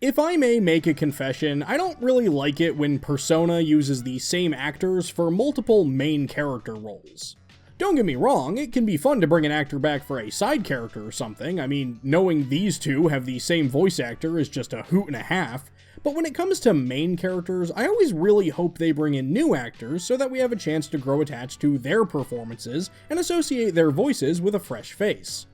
If I may make a confession, I don't really like it when Persona uses the same actors for multiple main character roles. Don't get me wrong, it can be fun to bring an actor back for a side character or something. I mean, knowing these two have the same voice actor is just a hoot and a half. But when it comes to main characters, I always really hope they bring in new actors so that we have a chance to grow attached to their performances and associate their voices with a fresh face.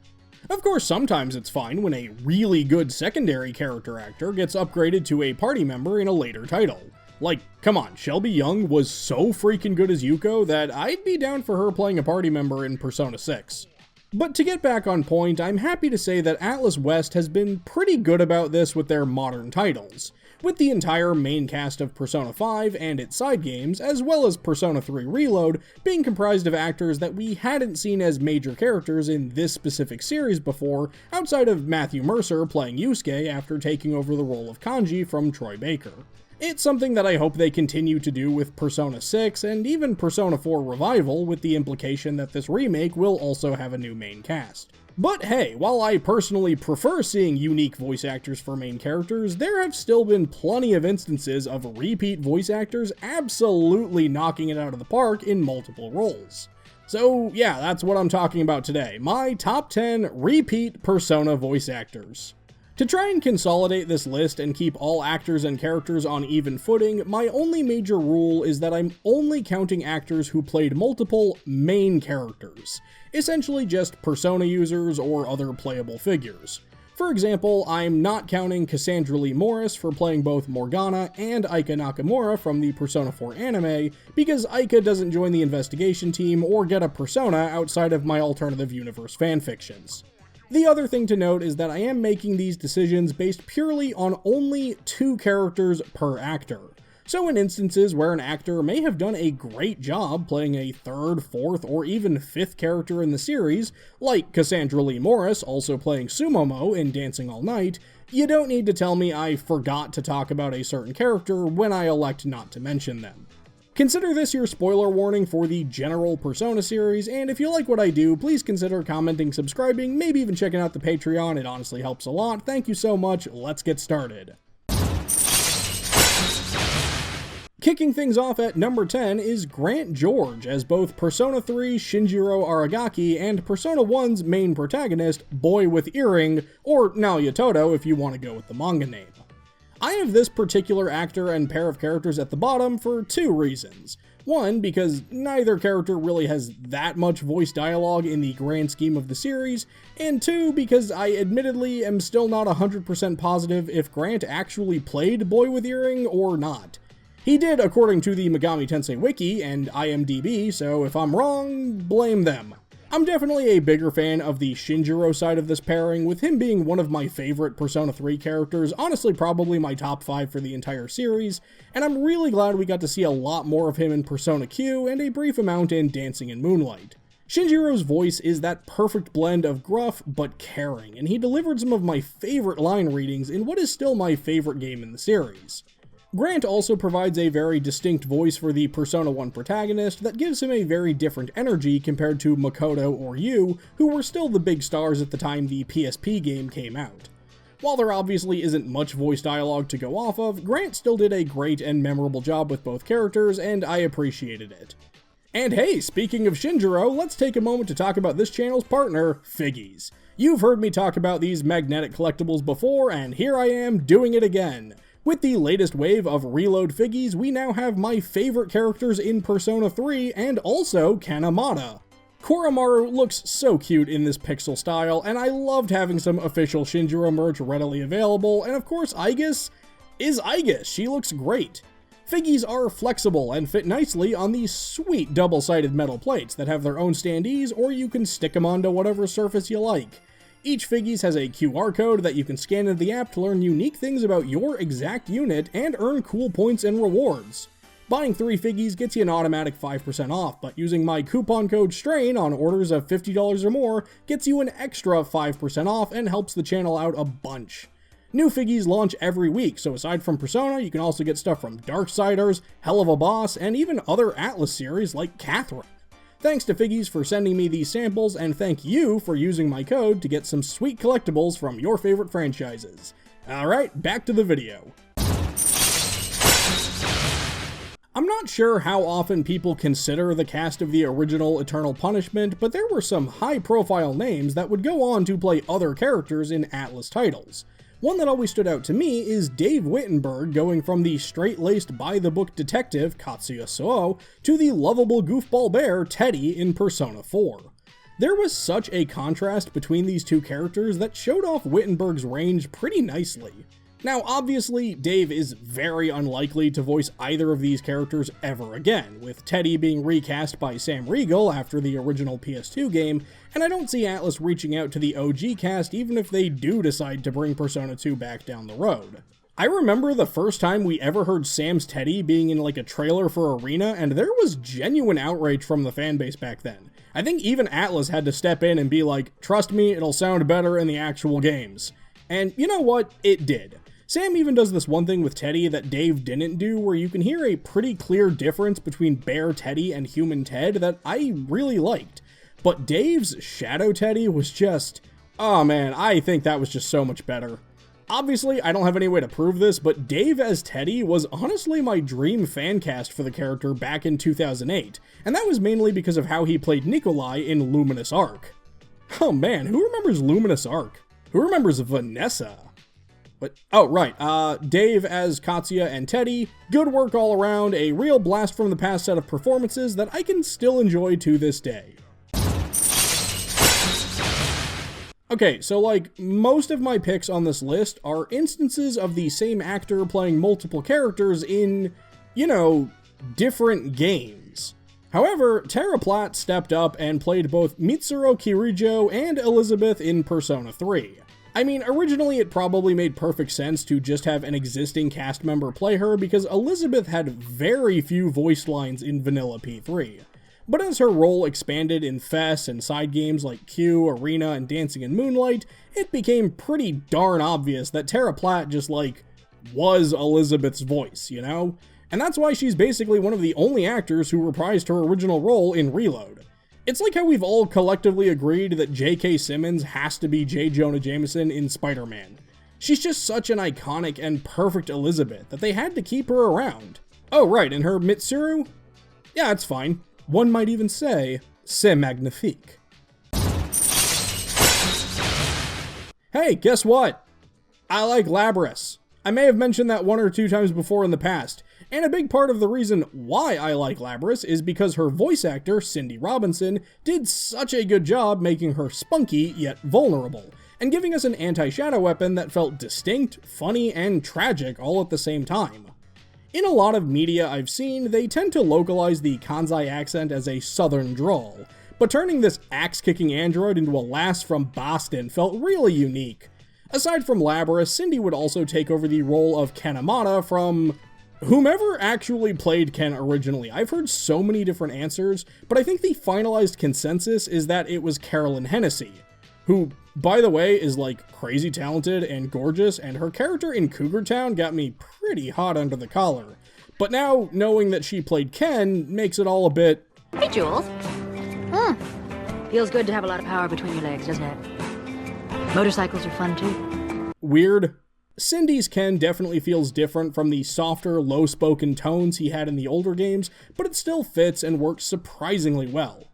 Of course, sometimes it's fine when a really good secondary character actor gets upgraded to a party member in a later title. Like, come on, Shelby Young was so freaking good as Yuko that I'd be down for her playing a party member in Persona 6. But to get back on point, I'm happy to say that Atlas West has been pretty good about this with their modern titles, with the entire main cast of Persona 5 and its side games, as well as Persona 3 Reload, being comprised of actors that we hadn't seen as major characters in this specific series before, outside of Matthew Mercer playing Yusuke after taking over the role of Kanji from Troy Baker. It's something that I hope they continue to do with Persona 6 and even Persona 4 Revival, with the implication that this remake will also have a new main cast. But hey, while I personally prefer seeing unique voice actors for main characters, there have still been plenty of instances of repeat voice actors absolutely knocking it out of the park in multiple roles. So yeah, that's what I'm talking about today, my top 10 repeat Persona voice actors. To try and consolidate this list and keep all actors and characters on even footing, my only major rule is that I'm only counting actors who played multiple main characters, essentially just Persona users or other playable figures. For example, I'm not counting Cassandra Lee Morris for playing both Morgana and Aika Nakamura from the Persona 4 anime, because Aika doesn't join the investigation team or get a persona outside of my alternative universe fanfictions. The other thing to note is that I am making these decisions based purely on only 2 characters per actor. So in instances where an actor may have done a great job playing a 3rd, 4th, or even 5th character in the series, like Cassandra Lee Morris also playing Sumomo in Dancing All Night, you don't need to tell me I forgot to talk about a certain character when I elect not to mention them. Consider this your spoiler warning for the general Persona series, and if you like what I do, please consider commenting, subscribing, maybe even checking out the Patreon. It honestly helps a lot. Thank you so much. Let's get started. Kicking things off at number 10 is Grant George as both Persona 3 Shinjiro Aragaki and Persona 1's main protagonist, Boy with Earring, or Naoya Todo if you want to go with the manga name. I have this particular actor and pair of characters at the bottom for 2 reasons. One, because neither character really has that much voice dialogue in the grand scheme of the series, and 2, because I admittedly am still not 100% positive if Grant actually played Boy with Earring or not. He did according to the Megami Tensei Wiki and IMDb, so if I'm wrong, blame them. I'm definitely a bigger fan of the Shinjiro side of this pairing, with him being one of my favorite Persona 3 characters, honestly probably my top 5 for the entire series, and I'm really glad we got to see a lot more of him in Persona Q and a brief amount in Dancing in Moonlight. Shinjiro's voice is that perfect blend of gruff but caring, and he delivered some of my favorite line readings in what is still my favorite game in the series. Grant also provides a very distinct voice for the Persona 1 protagonist that gives him a very different energy compared to Makoto or Yu, who were still the big stars at the time the PSP game came out. While there obviously isn't much voice dialogue to go off of, Grant still did a great and memorable job with both characters, and I appreciated it. And hey, speaking of Shinjiro, let's take a moment to talk about this channel's partner, FiGGYZ. You've heard me talk about these magnetic collectibles before, and here I am doing it again. With the latest wave of Reload Figgies, we now have my favorite characters in Persona 3 and also Kanemata. Koromaru looks so cute in this pixel style, and I loved having some official Shinjiro merch readily available, and of course Aigis is Aigis, she looks great. Figgies are flexible and fit nicely on these sweet double-sided metal plates that have their own standees, or you can stick them onto whatever surface you like. Each Figgies has a QR code that you can scan into the app to learn unique things about your exact unit and earn cool points and rewards. Buying 3 Figgies gets you an automatic 5% off, but using my coupon code STRAIN on orders of $50 or more gets you an extra 5% off and helps the channel out a bunch. New Figgies launch every week, so aside from Persona, you can also get stuff from Darksiders, Hell of a Boss, and even other Atlas series like Catherine. Thanks to FiGGYZ for sending me these samples, and thank you for using my code to get some sweet collectibles from your favorite franchises. Alright, back to the video. I'm not sure how often people consider the cast of the original Eternal Punishment, but there were some high-profile names that would go on to play other characters in Atlus titles. One that always stood out to me is Dave Wittenberg going from the straight-laced by-the-book detective Katsuya to the lovable goofball bear Teddie in Persona 4. There was such a contrast between these two characters that showed off Wittenberg's range pretty nicely. Now, obviously, Dave is very unlikely to voice either of these characters ever again, with Teddie being recast by Sam Riegel after the original PS2 game, and I don't see Atlus reaching out to the OG cast even if they do decide to bring Persona 2 back down the road. I remember the first time we ever heard Sam's Teddie being in like a trailer for Arena, and there was genuine outrage from the fanbase back then. I think even Atlus had to step in and be like, trust me, it'll sound better in the actual games. And you know what? It did. Sam even does this one thing with Teddie that Dave didn't do, where you can hear a pretty clear difference between Bear Teddie and Human Ted that I really liked. But Dave's Shadow Teddie was just, oh man, I think that was just so much better. Obviously, I don't have any way to prove this, but Dave as Teddie was honestly my dream fan cast for the character back in 2008, and that was mainly because of how he played Nikolai in Luminous Arc. Oh man, who remembers Luminous Arc? Who remembers Vanessa? But, oh, right, Dave as Katsuya and Teddie, good work all around, a real blast from the past set of performances that I can still enjoy to this day. Okay, so like, most of my picks on this list are instances of the same actor playing multiple characters in, you know, different games. However, Tara Platt stepped up and played both Mitsuru Kirijo and Elizabeth in Persona 3. I mean, originally it probably made perfect sense to just have an existing cast member play her because Elizabeth had very few voice lines in vanilla P3. But as her role expanded in FES and side games like Q, Arena, and Dancing in Moonlight, it became pretty darn obvious that Tara Platt just, like, was Elizabeth's voice, you know? And that's why she's basically one of the only actors who reprised her original role in Reload. It's like how we've all collectively agreed that J.K. Simmons has to be J. Jonah Jameson in Spider-Man. She's just such an iconic and perfect Elizabeth that they had to keep her around. Oh right, and her Mitsuru? Yeah, it's fine. One might even say, c'est magnifique. Hey, guess what? I like Labrys. I may have mentioned that one or two times before in the past, and a big part of the reason why I like Labrys is because her voice actor, Cindy Robinson, did such a good job making her spunky yet vulnerable, and giving us an anti-shadow weapon that felt distinct, funny, and tragic all at the same time. In a lot of media I've seen, they tend to localize the Kansai accent as a southern drawl, but turning this axe-kicking android into a lass from Boston felt really unique. Aside from Labrys, Cindy would also take over the role of Kanemata from whomever actually played Ken originally. I've heard so many different answers, but I think the finalized consensus is that it was Carolyn Hennessy, who, by the way, is like crazy talented and gorgeous, and her character in Cougar Town got me pretty hot under the collar. But now, knowing that she played Ken makes it all a bit... Hey, Jules. Feels good to have a lot of power between your legs, doesn't it? Motorcycles are fun, too. Weird. Cindy's Ken definitely feels different from the softer, low-spoken tones he had in the older games, but it still fits and works surprisingly well.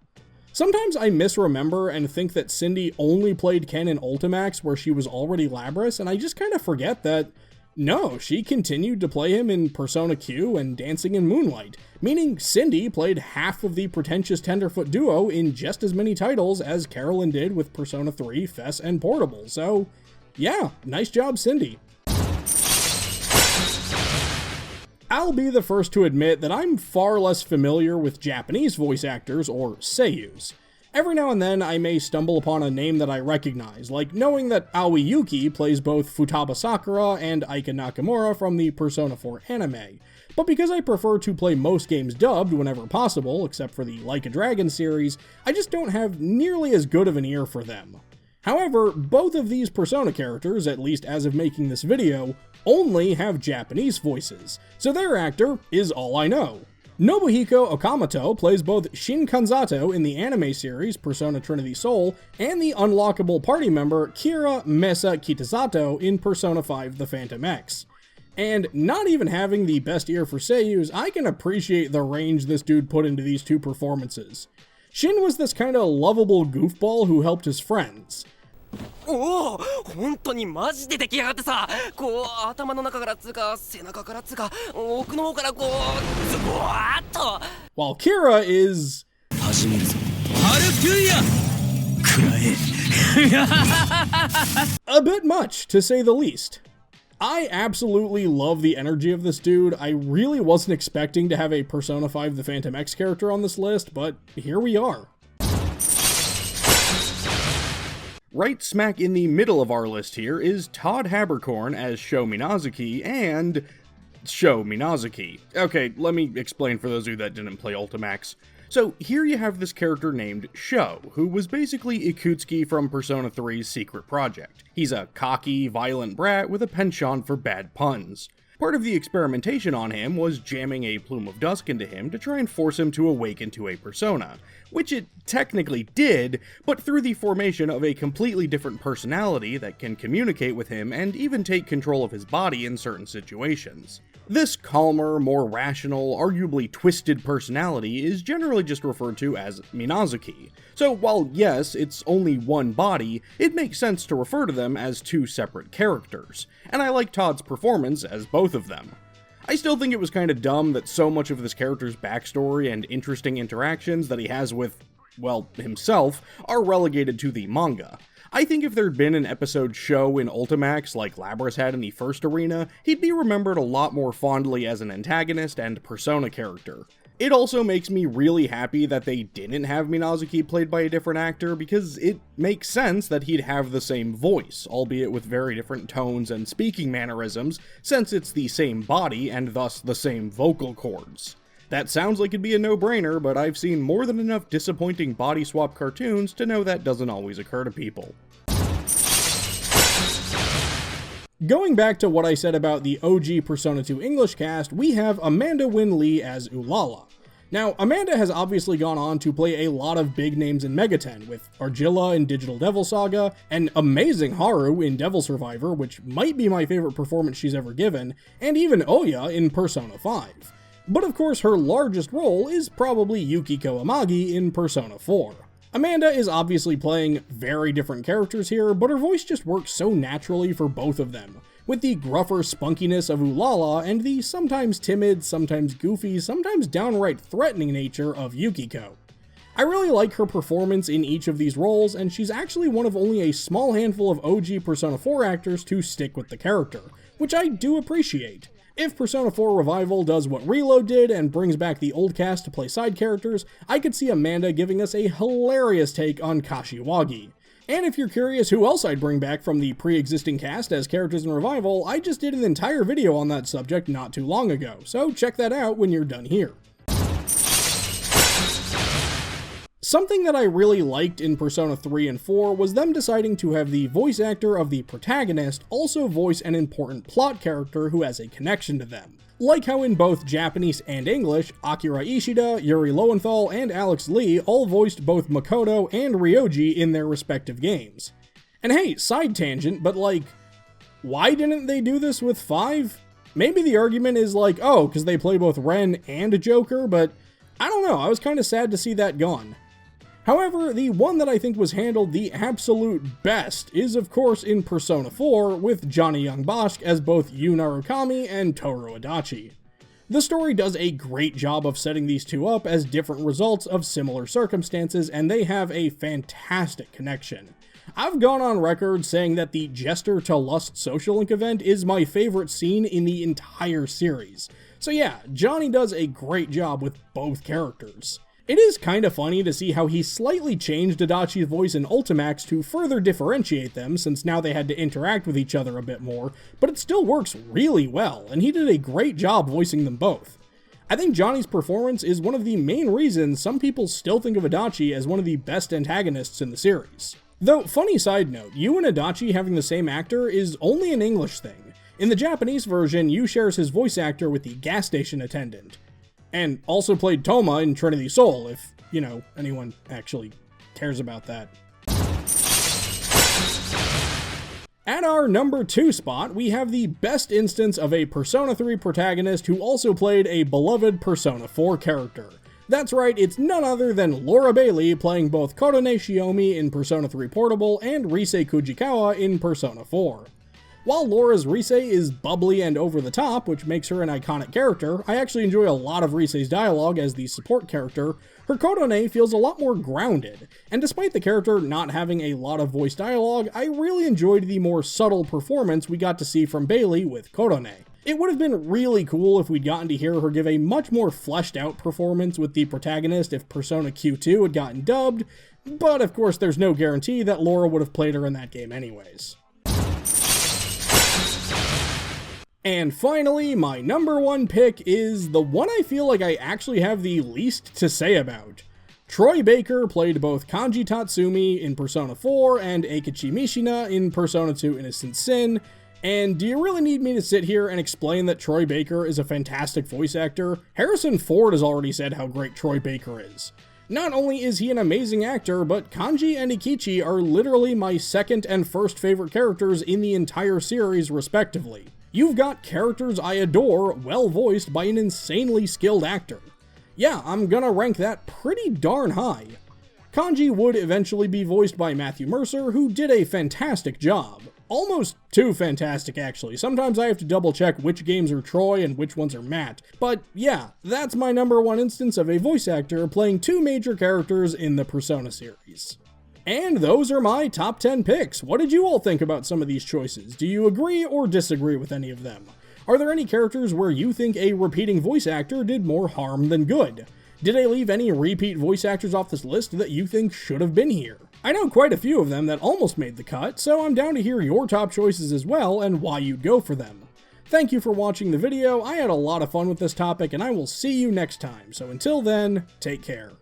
Sometimes I misremember and think that Cindy only played Ken in Ultimax where she was already Labrys, and I just kind of forget that, no, she continued to play him in Persona Q and Dancing in Moonlight, meaning Cindy played half of the pretentious Tenderfoot duo in just as many titles as Carolyn did with Persona 3, FES, and Portable, so yeah, nice job, Cindy. I'll be the first to admit that I'm far less familiar with Japanese voice actors, or seiyus. Every now and then I may stumble upon a name that I recognize, like knowing that Aoi Yuki plays both Futaba Sakura and Aika Nakamura from the Persona 4 anime, but because I prefer to play most games dubbed whenever possible, except for the Like a Dragon series, I just don't have nearly as good of an ear for them. However, both of these Persona characters, at least as of making this video, only have Japanese voices, so their actor is all I know. Nobuhiko Okamoto plays both Shin Kanzato in the anime series Persona Trinity Soul and the unlockable party member Kira Messa Kitasato in Persona 5 The Phantom X. And not even having the best ear for seiyus, I can appreciate the range this dude put into these two performances. Shin was this kind of lovable goofball who helped his friends. おお、本当にマジでできやがってさ、こう頭の中からつうか背中からつうか奥の方からこうズボワーっと。While Kira is 始めるぞ。ハルトゥヤ。くらえ。a bit much, to say the least. I absolutely love the energy of this dude. I really wasn't expecting to have a Persona 5 The Phantom X character on this list, but here we are. Right smack in the middle of our list here is Todd Haberkorn as Sho Minazuki and Sho Minazuki. Okay, let me explain for those of you that didn't play Ultimax. So here you have this character named Sho, who was basically Ikutsuki from Persona 3's secret project. He's a cocky, violent brat with a penchant for bad puns. Part of the experimentation on him was jamming a plume of dusk into him to try and force him to awaken to a persona, which it technically did, but through the formation of a completely different personality that can communicate with him and even take control of his body in certain situations. This calmer, more rational, arguably twisted personality is generally just referred to as Minazuki. So while yes, it's only one body, it makes sense to refer to them as two separate characters, and I like Todd's performance as both of them. I still think it was kinda dumb that so much of this character's backstory and interesting interactions that he has with, well, himself, are relegated to the manga. I think if there'd been an episode Sho in Ultimax like Labrys had in the first arena, he'd be remembered a lot more fondly as an antagonist and Persona character. It also makes me really happy that they didn't have Minazuki played by a different actor, because it makes sense that he'd have the same voice, albeit with very different tones and speaking mannerisms, since it's the same body and thus the same vocal cords. That sounds like it'd be a no-brainer, but I've seen more than enough disappointing body swap cartoons to know that doesn't always occur to people. Going back to what I said about the OG Persona 2 English cast, we have Amanda Wynn Lee as Ulala. Now, Amanda has obviously gone on to play a lot of big names in Megaten, with Argilla in Digital Devil Saga, and amazing Haru in Devil Survivor, which might be my favorite performance she's ever given, and even Oya in Persona 5. But of course her largest role is probably Yukiko Amagi in Persona 4. Amanda is obviously playing very different characters here, but her voice just works so naturally for both of them, with the gruffer spunkiness of Ulala and the sometimes timid, sometimes goofy, sometimes downright threatening nature of Yukiko. I really like her performance in each of these roles, and she's actually one of only a small handful of OG Persona 4 actors to stick with the character, which I do appreciate. If Persona 4 Revival does what Reload did and brings back the old cast to play side characters, I could see Amanda giving us a hilarious take on Kashiwagi. And if you're curious who else I'd bring back from the pre-existing cast as characters in Revival, I just did an entire video on that subject not too long ago, so check that out when you're done here. Something that I really liked in Persona 3 and 4 was them deciding to have the voice actor of the protagonist also voice an important plot character who has a connection to them. Like how in both Japanese and English, Akira Ishida, Yuri Lowenthal, and Alex Lee all voiced both Makoto and Ryoji in their respective games. And hey, side tangent, but like, why didn't they do this with 5? Maybe the argument is like, oh, because they play both Ren and Joker, but I don't know, I was kind of sad to see that gone. However, the one that I think was handled the absolute best is of course in Persona 4 with Johnny Young Bosch as both Yu Narukami and Toru Adachi. The story does a great job of setting these two up as different results of similar circumstances, and they have a fantastic connection. I've gone on record saying that the Jester to Lust Social Link event is my favorite scene in the entire series. So yeah, Johnny does a great job with both characters. It is kinda funny to see how he slightly changed Adachi's voice in Ultimax to further differentiate them, since now they had to interact with each other a bit more, but it still works really well, and he did a great job voicing them both. I think Johnny's performance is one of the main reasons some people still think of Adachi as one of the best antagonists in the series. Though, funny side note, Yu and Adachi having the same actor is only an English thing. In the Japanese version, Yu shares his voice actor with the gas station attendant. And also played Toma in Trinity Soul, if, you know, anyone actually cares about that. At our number 2 spot, we have the best instance of a Persona 3 protagonist who also played a beloved Persona 4 character. That's right, it's none other than Laura Bailey playing both Kotone Shiomi in Persona 3 Portable and Rise Kujikawa in Persona 4. While Laura's Rise is bubbly and over the top, which makes her an iconic character, I actually enjoy a lot of Rise's dialogue as the support character. Her Kotone feels a lot more grounded, and despite the character not having a lot of voice dialogue, I really enjoyed the more subtle performance we got to see from Bailey with Kotone. It would have been really cool if we'd gotten to hear her give a much more fleshed out performance with the protagonist if Persona Q2 had gotten dubbed, but of course there's no guarantee that Laura would have played her in that game anyways. And finally, my number 1 pick is the one I feel like I actually have the least to say about. Troy Baker played both Kanji Tatsumi in Persona 4 and Eikichi Mishina in Persona 2 Innocent Sin, and do you really need me to sit here and explain that Troy Baker is a fantastic voice actor? Harrison Ford has already said how great Troy Baker is. Not only is he an amazing actor, but Kanji and Eikichi are literally my second and first favorite characters in the entire series respectively. You've got characters I adore, well voiced by an insanely skilled actor. Yeah, I'm gonna rank that pretty darn high. Kanji would eventually be voiced by Matthew Mercer, who did a fantastic job. Almost too fantastic, actually. Sometimes I have to double check which games are Troy and which ones are Matt. But yeah, that's my number 1 instance of a voice actor playing 2 major characters in the Persona series. And those are my top 10 picks. What did you all think about some of these choices? Do you agree or disagree with any of them? Are there any characters where you think a repeating voice actor did more harm than good? Did I leave any repeat voice actors off this list that you think should have been here? I know quite a few of them that almost made the cut, so I'm down to hear your top choices as well and why you'd go for them. Thank you for watching the video. I had a lot of fun with this topic, and I will see you next time. So until then, take care.